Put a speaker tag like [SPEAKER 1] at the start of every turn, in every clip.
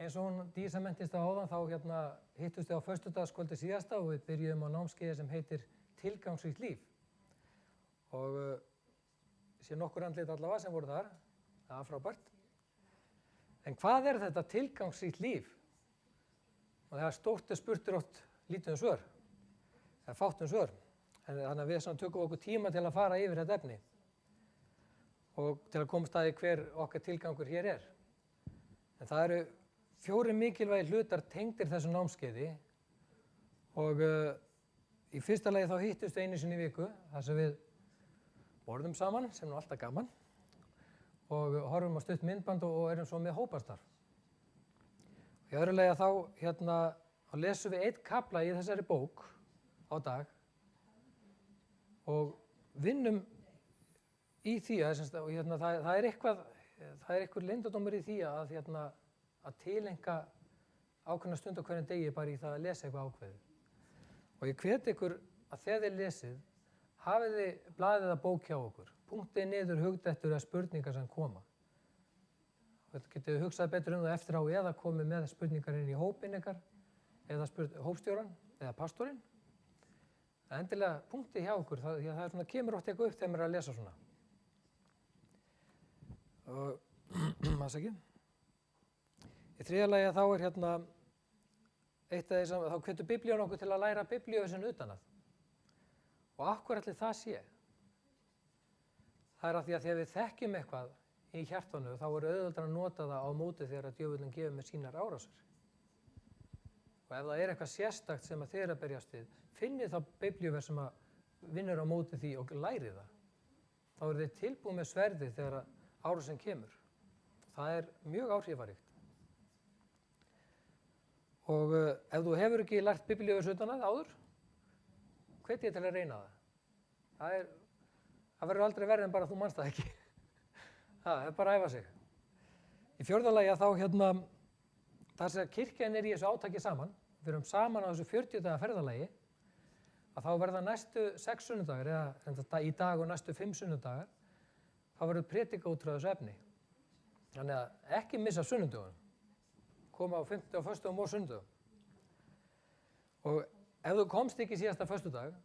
[SPEAKER 1] Eins og hún Dísa menntist á áðan þá hittust við á föstudagskvöldi síðasta og við byrjuðum á námskeiði sem heitir Tilgangsríkt líf. Og sé nokkur andlit allavega sem voru þar, það var frábært. En hvað er þetta tilgangsríkt líf? Og það er stórt spurtur oft lítið svör, eða fátt svör. En þannig að við tökum okkur tíma til að fara yfir þetta efni og til að komast að því hver okkar tilgangur hér er. En það eru 4 mikilvægir hlutar tengdir þessu námskeiði og í fyrsta lagi þá hittust við einu sinni í viku þar sem við borðum saman, sem nú alltaf gaman, og horfum á stutt myndband og erum svo með hópastarf. Í öðru lagi þá lesum við 1 kafla í þessari bók á dag og vinnum í því það er eitthvað leyndardómur í því að tileinka ákveðna stund á hverjum degi bara í það að lesa eitthvað ákveðið. Og ég hvet ykkur að þegar þið lesið, hafið þið blaðið að bók hjá okkur. Punktið niður hugdettur eða spurningar sem koma. Þetta getið hugsað betur það eftir á eða komið með spurningar inn í hópinn ykkar, eða hópstjóran, eða pastorinn. Endilega punktið hjá okkur, því að það kemur oft eitthvað upp þegar maður er að lesa svona. Í þriðja lagi þá er eitt af því sem þá hvetur Biblían okkur til að læra biblíuversin utan að. Og af hverju ætli það sé? Það er af því að þegar við þekkjum eitthvað í hjartanu þá er auðveldara að nota það á móti þegar að djöfullinn gefur með sínar árásir. Og ef það er eitthvað sérstakt sem að þið eru að berjast við, finnið þá biblíuvers sem að vinnur á móti því og lærið það. Þá eru þið tilbúið með sverðið þegar árásin kemur. Það er mjög áhrifaríkt. Og ef þú hefur ekki lært biblíuvers utan að áður, hvet ég til að reyna það. Það verður aldrei verið en bara þú manst það ekki. Það er bara að æfa sig. Í fjórða lagi þá þar sem kirkjan er í þessu átaki saman, við erum saman á þessu 40 daga ferðalagi, að þá verða næstu 6 sunnudagar, eða í dag og næstu 5 sunnudagar, þá verður prédika út frá þessu efni. Þannig að ekki missa sunnudögun. Koma á 50 og 1. og sunnudögum. Og ef þú komst ekki síðasta föstudag,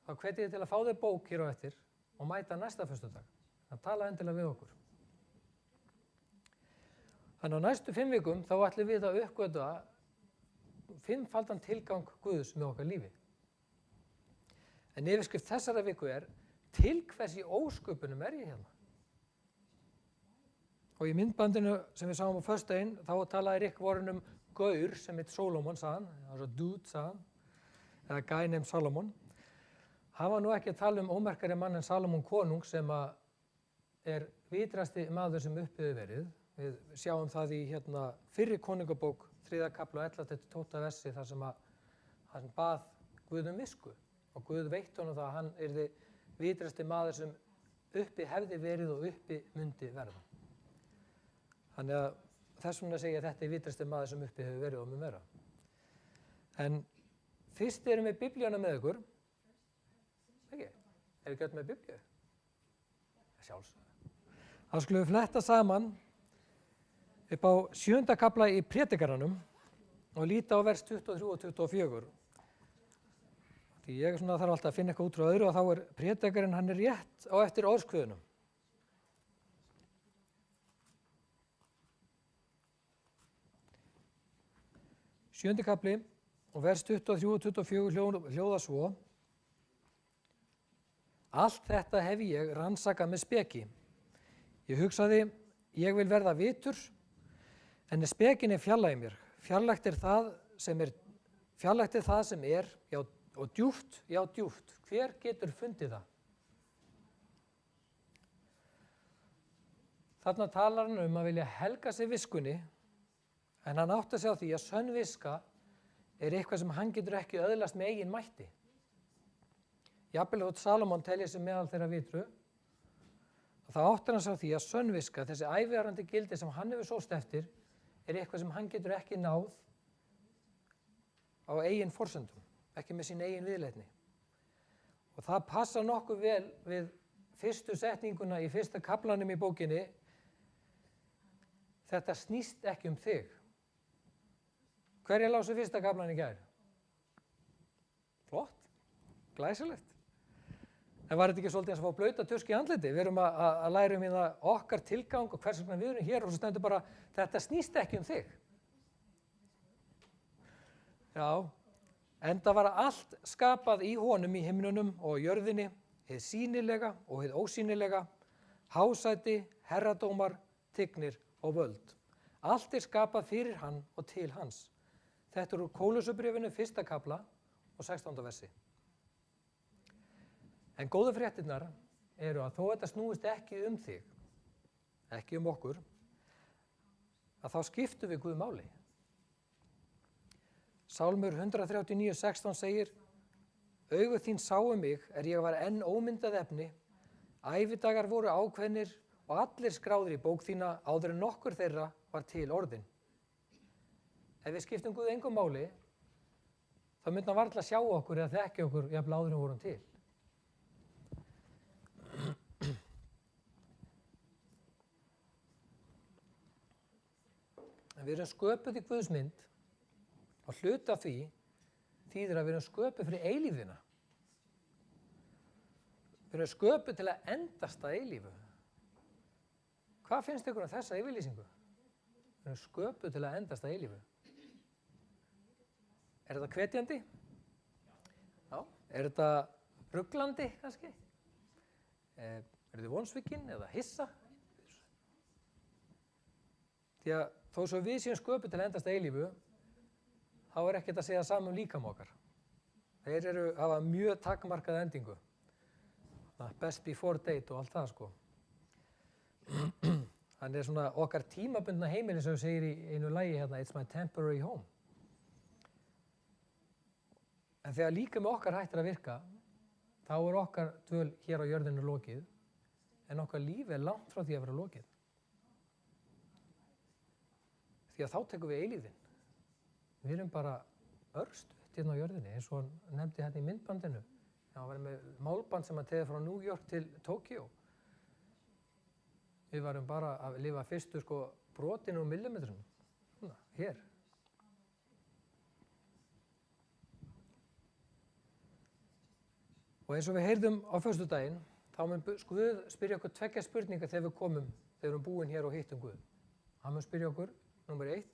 [SPEAKER 1] þá hvet ég til að fá þér bók hér á eftir og mæta næsta föstudag. Það tala endilega við okkur. Þannig á næstu 5 vikum þá ætlum við að uppgötva 5-faldan tilgang Guðs með okkar lífi. En yfirskrift þessara viku er: til hvers í ósköpunum er ég hérna? Og í myndbandinu sem við sáum á föstudaginn þá talaði Rick Warren gaur sem heit Solomon, sagði hann, altså dude, sagði hann, eða guy named Solomon. Hann var nú ekki að tala ómerkari mann en Salomon konung sem er vitrasti maður sem uppi hefur verið. Við sjáum það í fyrri konungabók, 3. kafla 11-12 versi, þar sem hann bað Guð visku og Guð veitt honum það að hann yrði vitrasti maður sem uppi hefði verið og uppi mundi verða. Þannig að þess vegna segja að þetta er vitrasti maður sem uppi hefur verið og mun vera. En fyrst erum við Biblíuna með ykkur. Ekki? Er við gött með Biblíu? Sjálfsögðu. Þá skulum við fletta saman upp á 7. kafla í Prédikaranum og líta á vers 23 og 24. Því ég þarf alltaf að finna eitthvað út frá öðru og þá er Prédikarinn, hann er rétt á eftir orðskviðunum. 7. kafli og vers 23 og 24 hljóða svo: allt þetta hef ég rannsakað með speki. Ég hugsaði, ég vil verða vitur, en spekin er fjarlæg mér. Fjarlægt er það sem er, já, og djúpt, já, djúpt. Hver getur fundið það? Þarna talar hann að vilja helga sig viskunni, en hann átti að segja á því að sönn viska er eitthvað sem hann getur ekki öðlast með eigin mætti. Jafnvel þótt Salomon telja sig meðal þeirra vitru, þá átti hann að segja á því að sönn viska, þessi ævijarandi gildi sem hann hefur sóst eftir, er eitthvað sem hann getur ekki náð á eigin forsendum, ekki með sín eigin viðleitni. Og það passar nokkuð vel við fyrstu setninguna í 1. kaflanum í bókinni: þetta snýst ekki um þig. Hverja lásu fyrsta kaflan í gær? Flott, glæsilegt. En var þetta ekki svolítið eins og fá blauta tusku í andliti? Við erum að læra í það okkar tilgang og hvers vegna við erum hér og svo stendur bara, þetta snýst ekki þig. Já, enda var allt skapað í honum í himnunum og jörðinni, hið sýnilega og hið ósýnilega, hásæti, herradómar, tignir og völd. Allt skapað fyrir hann og til hans. Þetta úr Kólussubréfinu 1. kafla og 16. versi. En góðu fréttirnar eru að þó þetta snúist ekki þig, ekki okkur, að þá skiptum við Guð máli. Sálmur 139:16 segir: Augu þín sáu mig ég var enn ómyndað efni, ævidagar voru ákveðnir og allir skráðir í bók þína áður en nokkur þeirra var til orðin. Ef við skiptum Guð engu máli, þá myndi hann varla sjá okkur eða þekki okkur jafnvel áður en við vorum til. En við erum sköpuð í Guðs mynd og hluti af því þýðir að við erum sköpuð fyrir eilífðina. Við erum sköpuð til að endast að eilífu. Hvað finnst ykkur um þessa yfirlýsingu? Við erum sköpuð til að endast að eilífu. Er þetta hvetjandi? Já. Er þetta ruglandi kannski? Er þetta vonsvikinn eða hissa? Því að þó svo við séum sköpuð til að endast að eilífu, þá ekkert að segja saman líkama okkar. Þeir hafa mjög takmarkaða endingu. Best before date og allt það sko. Hann svona okkar tímabundna heimili sem við segir í einu lagi hérna, it's my temporary home. En þegar líka með okkar hættir að virka, þá okkar dvöl hér á jörðinu lokið, en okkar líf langt frá því að vera lokið. Því að þá tekum við eilífðin. Við erum bara örstutt hérna á jörðinni, eins og hann nefndi hérna í myndbandinu. Það var með málband sem hann teði frá New York til Tokyo. Við varum bara að lifa fyrstu brotinu og millimetrum. Hér. Og eins og við heyrðum á föstudaginn, þá mun Guð spyrja okkur 2 spurningar þegar við erum búin hér og hittum Guð. Hann mun spyrja okkur, númer 1,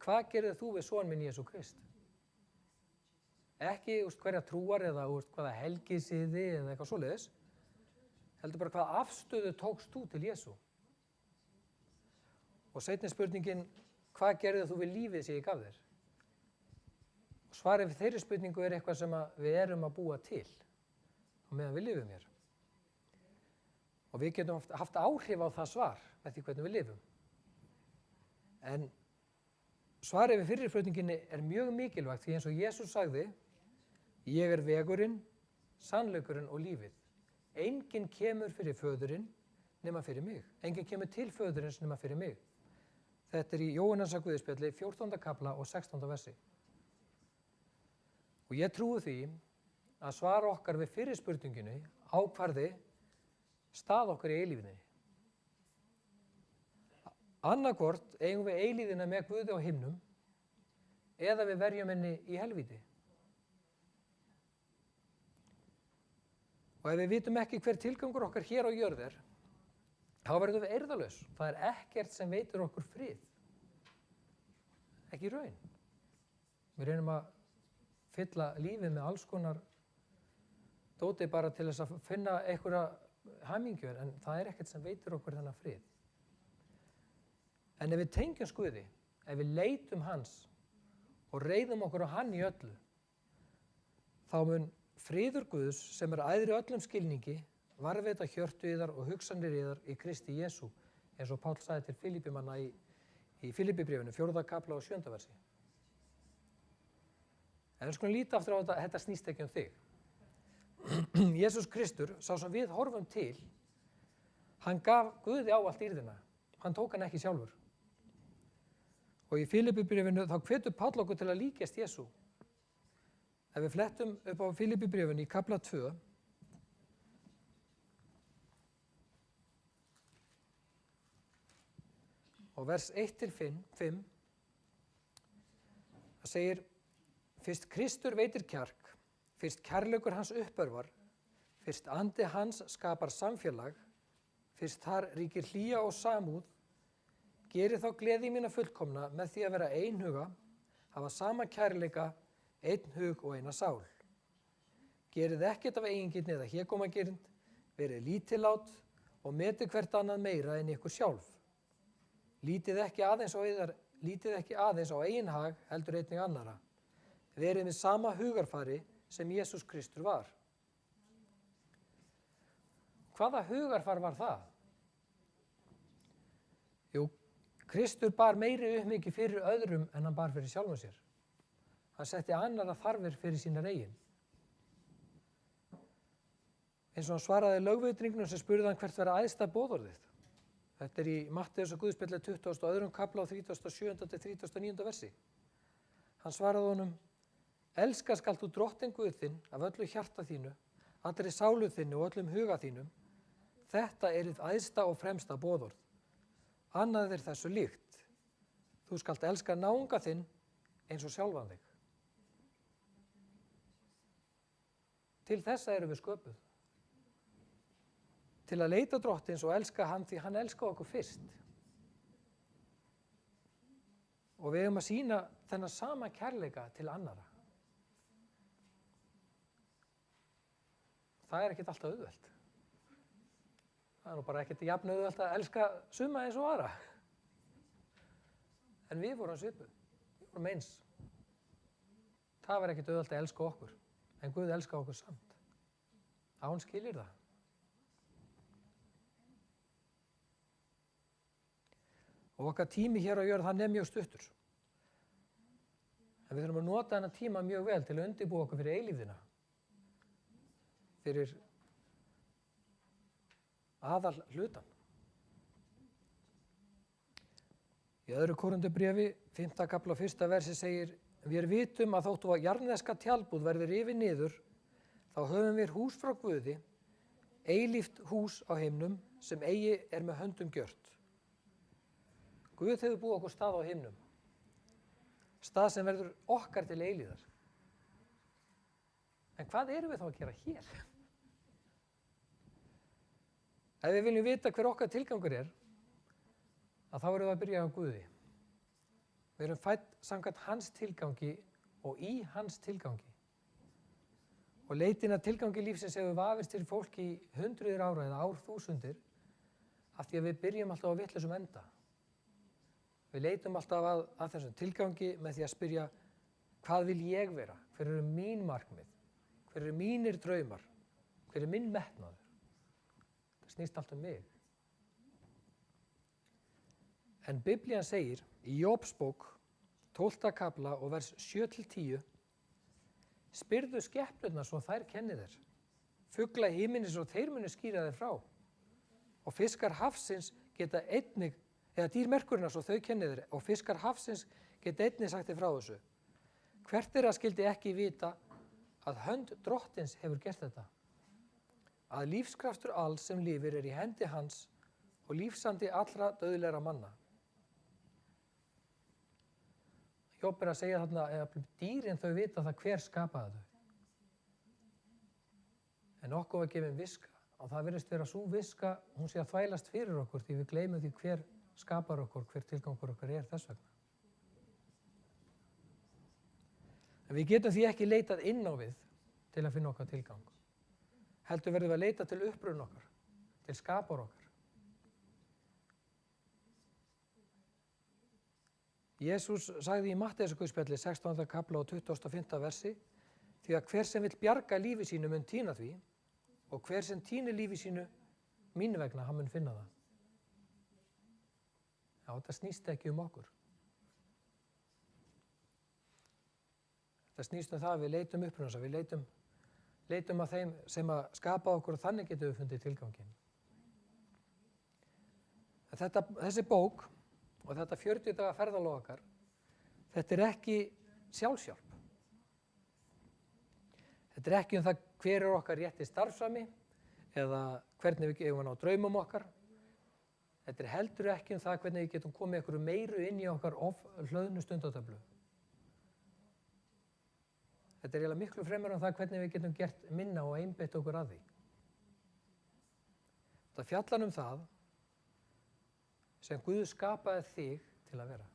[SPEAKER 1] hvað gerðir þú við son minn Jesú Krist? Ekki hverja trúar eða hvaða helgisiði eða eitthvað svoleiðis, heldur bara hvaða afstöðu tókst þú til Jesú. Og seinni spurningin, hvað gerðir þú við lífið sem ég gaf þér? Og svarið við þeirri spurningu eitthvað sem við erum að búa til á meðan við lifum hér. Og við getum haft áhrif á það svar með því hvernig við lifum. En svarið við fyrri spurninginni mjög mikilvægt því eins og Jesús sagði, ég vegurinn, sannleikurinn og lífið. Enginn kemur fyrir föðurinn nema fyrir mig. Enginn kemur til föðurins nema fyrir mig. Þetta í Jóhannarar Guðspjalli 14. kafla og 16. versi. Og ég trúi því að svara okkar við fyrri spurningunni ákvarði stað okkar í eilífðinni. Annaðhvort eigum við eilífðina með Guði á himnum eða við verjum henni í helvíti. Og ef við vitum ekki hver tilgangur okkar hér á jörð þá verðum við eirðalaus. Það ekkert sem veitir okkur frið. Ekki í raun. Við reynum að fylla lífið með alls konar dóti bara til þess að finna einhverja hamingju, en það ekkert sem veitir okkur þennan frið. En ef við tengjumst Guði, ef við leitum hans og reiðum okkur á hann í öllu, þá mun friður Guðs sem æðri öllum skilningi varðveita hjörtu yðar og hugsanir yðar í Kristi Jesú, eins og Páll sagði til Filipimanna í Filipibréfinu 4. kafla og 7. versi. En við skulum líta aftur á þetta snýst ekki þig. Jesús Kristur, sá sem við horfum til, hann gaf Guði ávallt ýrðina. Hann tók hann ekki sjálfur. Og í Filipibréfinu þá hvetur Páll okkur til að líkjast Jesú. Ef við flettum upp á Filipibréfinu í kafla 2, og vers 1-5, Það segir, fyrst Kristur veitir kjark, fyrst kærleikur hans uppörvar, fyrst andi hans skapar samfélag, fyrst þar ríkir hlýja og samúð, gerið þá gleði mína fullkomna með því að vera einhuga, hafa sama kærleika, einn hug og eina sál. Gerið ekkert af eigingirni eða hégómagirnd, verið lítillát og metið hvert annað meira en ykkur sjálf. Lítið ekki aðeins á eigin hag, heldur einnig annara. Verið með sama hugarfari sem Jesús Kristur var. Hvaða hugarfar var það? Jú, Kristur bar meiri uppmikið fyrir öðrum en hann bar fyrir sjálfum sér. Hann setti annara þarfir fyrir sínar eigin. Eins og hann svaraði lögveitringnum sem spurði hann hvert vera æðsta boðorðið. Þetta í Matteus og Guðspjalli 22. kafla og 37. til 39. versi. Hann svaraði honum, elska skalt þú drottinn Guð þinn af öllu hjarta þínu, allri sálu þinni og öllum huga þínum. Þetta er hið æðsta og fremsta boðorð. Annað er þessu líkt. Þú skalt elska náunga þinn eins og sjálfan þig. Til þessa erum við sköpuð. Til að leita drottins og elska hann því hann elskaði okkur fyrst. Og við eigum að sýna þennan sama kærleika til annara. Það er ekkert alltaf auðvelt. Það er nú bara ekkert jafn auðvelt að elska suma eins og aðra. En við vorum svipuð. Við vorum eins. Það var ekkert auðvelt að elska okkur. En Guð elskaði okkur samt. Að hún skilir það. Og okkar tími hér á jörð, hann er mjög stuttur. En við þurfum að nota þennan tíma mjög vel til að undirbúa okkur fyrir eilífðina. Fyrir aðal hlutan. Í öðru Korinthubréfi, 5. kafla og 1. versi segir, við vitum að þóttu að jarðneska tjaldbúð verði rifið niður, þá höfum við hús frá Guði, eilíft hús á himnum sem eigi er með höndum gjört. Guð hefur búið okkur stað á himnum, stað sem verður okkar til eilíðar. En hvað erum við þá að gera hér? Ef við viljum vita hver okkar tilgangur er, að þá erum við að byrja á Guði. Við erum fædd samkvæmt hans tilgangi og í hans tilgangi. Og leitin að tilgangi lífsins hefur vafist til fólki í hundruðir ára eða árþúsundir, af því að við byrjum alltaf á vitlausum enda. Við leitum alltaf að þessum tilgangi með því að spyrja, hvað vil ég vera? Hver eru mín markmið? Hver eru mínir draumar? Hver er minn metnaður? Það snýst allt um mig. En Biblían segir í Jóbsbók, 12. kafla og vers 7-10, spyrðu skepnurnar svo þær kenni þér, fugla himinis og þeir muni skýra þér frá, og fiskar hafsins geta einnig, eða dýrmerkurnar svo þau kenni þér, og fiskar hafsins geta einnig sagt þér frá þessu. Hvert þeirra skyldi ekki vita að hönd drottins hefur gert þetta, að lífskraftur alls sem lifir er í hendi hans og lífsandi allra dauðlegra manna. Jób er að segja þarna að dýrin þau vita það hver skapaði þau. En okkur var gefin viska og það virðist vera sú viska, hún sé að þvælast fyrir okkur því við gleymum því hver skapar okkur, hver tilgangur okkar er þess vegna. En við getum því ekki leitað inn á við til að finna okkar tilgang. Heldur verðum við að leita til uppruna okkar, til skapar okkar. Jesús sagði í Matteusarguðspjalli 16. kafla og 25. versi, því að hver sem vill bjarga lífi sínu mun týna því og hver sem týnir lífi sínu mín vegna, hann mun finna það. Já, þetta snýst ekki um okkur. Þetta snýst um það að við leitum uppruna, við leitum að þeim sem að skapa okkur og þannig getum við fundið tilganginn. Þessi bók og þetta 40 daga ferðalag okkar, þetta er ekki sjálfshjálp. Þetta er ekki um það hver er okkar rétti starfsami eða hvernig við gefum hann á draumum okkar. Þetta er heldur ekki um það hvernig við getum komið einhverju meiru inn í okkar hlöðnu stundatöflu. Þetta er eiginlega miklu fremur það hvernig við getum gert minna og einbeitt okkur að því. Það fjallar það sem Guð skapaði þig til að vera.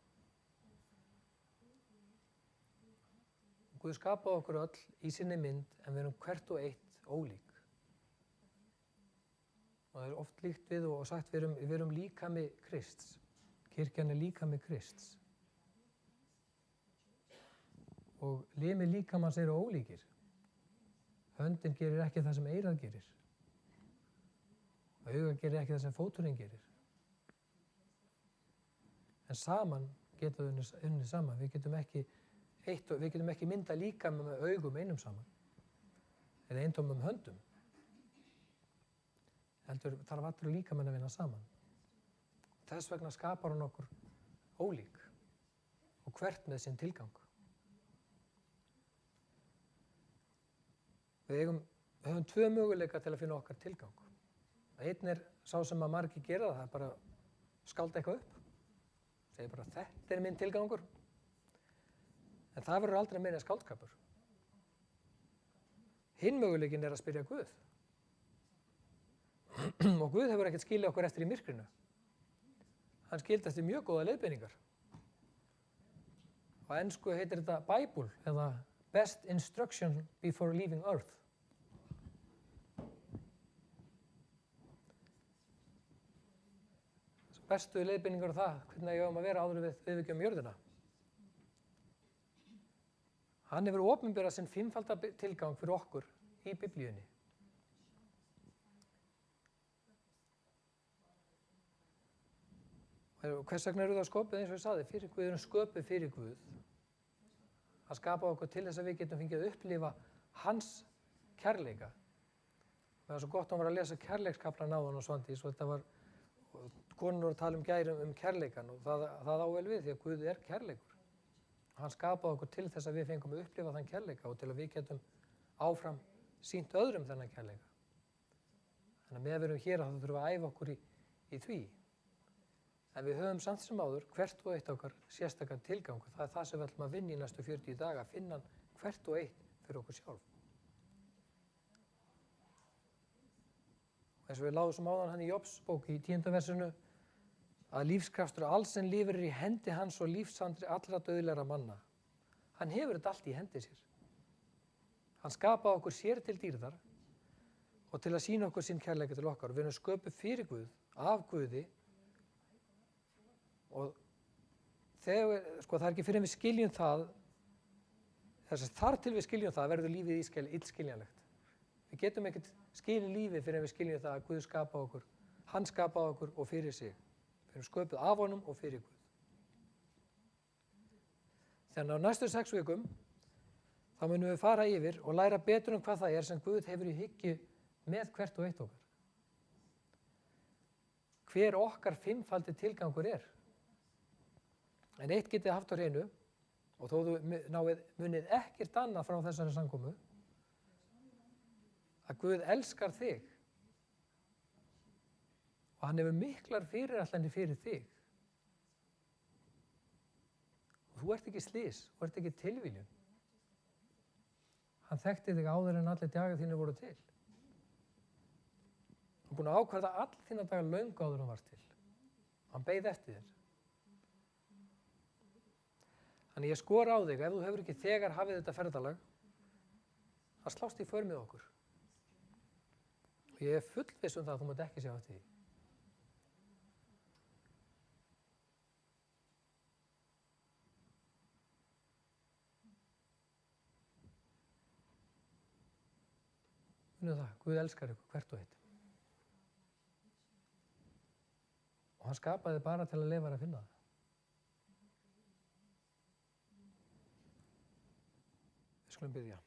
[SPEAKER 1] Guð skapaði okkur öll í sinni mynd en við erum hvert og eitt ólík. Og það er oft líkt við og sagt við erum líkami Krists. Kirkjan er líkami Krists. Og limir líkamans eru ólíkir. Höndin gerir ekki það sem eyrað gerir. Augað gerir ekki það sem fóturinn gerir. En saman getum við unnið saman. Við getum ekki myndað líkama með augum einum saman. Eða eintómum höndum. Heldur þarf allir líkamenn að vinna saman. Þess vegna skapar hann okkur ólík og hvert með sinn tilgang. Við höfum tvö möguleika til að finna okkar tilgang. Einn er sá sem að margir gera það er bara skálda eitthvað upp. Segir bara þetta er minn tilgangur. En það verður aldrei meira skáldskapur. Hinn möguleikin er að spyrja Guð. Og Guð hefur ekkert skilið okkur eftir í myrkrinu. Hann skildi eftir mjög góða leiðbeiningar. Á ensku heitir þetta Bible eða Best Instruction Before Leaving Earth. Bestu leiðbeiningar á það, hvernig ég að vera áður við yfirgefum jörðina. Hann hefur opinberað sinn fimmfalda tilgang fyrir okkur í Biblíunni. Hvers vegna eru það sköpuð eins og ég sagði, við erum sköpuð fyrir Guð. Hann skapaði okkur til þess að við getum fengið að upplifa hans kærleika. Það var svo gott að hann var að lesa kærleikskaflann áðan og Svandís og þetta var, konur voru að tala gærum kærleikan og það á vel við því að Guð er kærleikur. Hann skapaði okkur til þess að við fengum að upplifa þann kærleika og til að við getum áfram sýnt öðrum þennan kærleika. Þannig að með að við erum hér þá þurfum við að æfa okkur í því. En við höfum samt sem áður hvert og eitt okkar sérstakann tilgang. Það er það sem við ætlum að vinna í næstu 40 daga, að finna hann hvert og eitt fyrir okkur sjálf. Og eins og við láðum áðan hann í Jobs bók í 10. versinu að lífskraftur alls sem lifir í hendi hans og lífsandri allra dauðlegra manna. Hann hefur þetta allt í hendi sér. Hann skapaði okkur sér til dýrðar og til að sýna okkur sinn kærleika til okkar. Við erum sköpuð fyrir Guð, af Guði. Og það er ekki fyrir við skiljum það, þar til við skiljum það verður lífið illskiljanlegt. Við getum ekkert skilið lífið fyrir við skiljum það að Guð skapaði okkur, hann skapaði okkur og fyrir sig. Við erum sköpuð af honum og fyrir Guð. Þannig á næstu 6 vikum þá munum við fara yfir og læra betur hvað það er sem Guð hefur í hyggju með hvert og eitt okkar. Hver okkar fimmfaldi tilgangur er. En eitt getið haft á hreinu, og þó þú munið ekkert annað frá þessari samkomu, að Guð elskar þig. Og hann hefur miklar fyrirætlanir fyrir þig. Og þú ert ekki slys, þú ert ekki tilviljun. Hann þekkti þig áður en allir dagar þínir voru til. Hann er búinn að ákvarða allir þína dagar löngu áður en hann var til. Hann beið eftir þér. Þannig ég skora á þig, ef þú hefur ekki þegar hafið þetta ferðalag, að slást í för með okkur. Og ég er fullviss það að þú mátt ekki sjá eftir því. Munið það, Guð elskar ykkur hvert og eitt. Og hann skapaði bara til að leyfa að finna það. Við skulum biðja.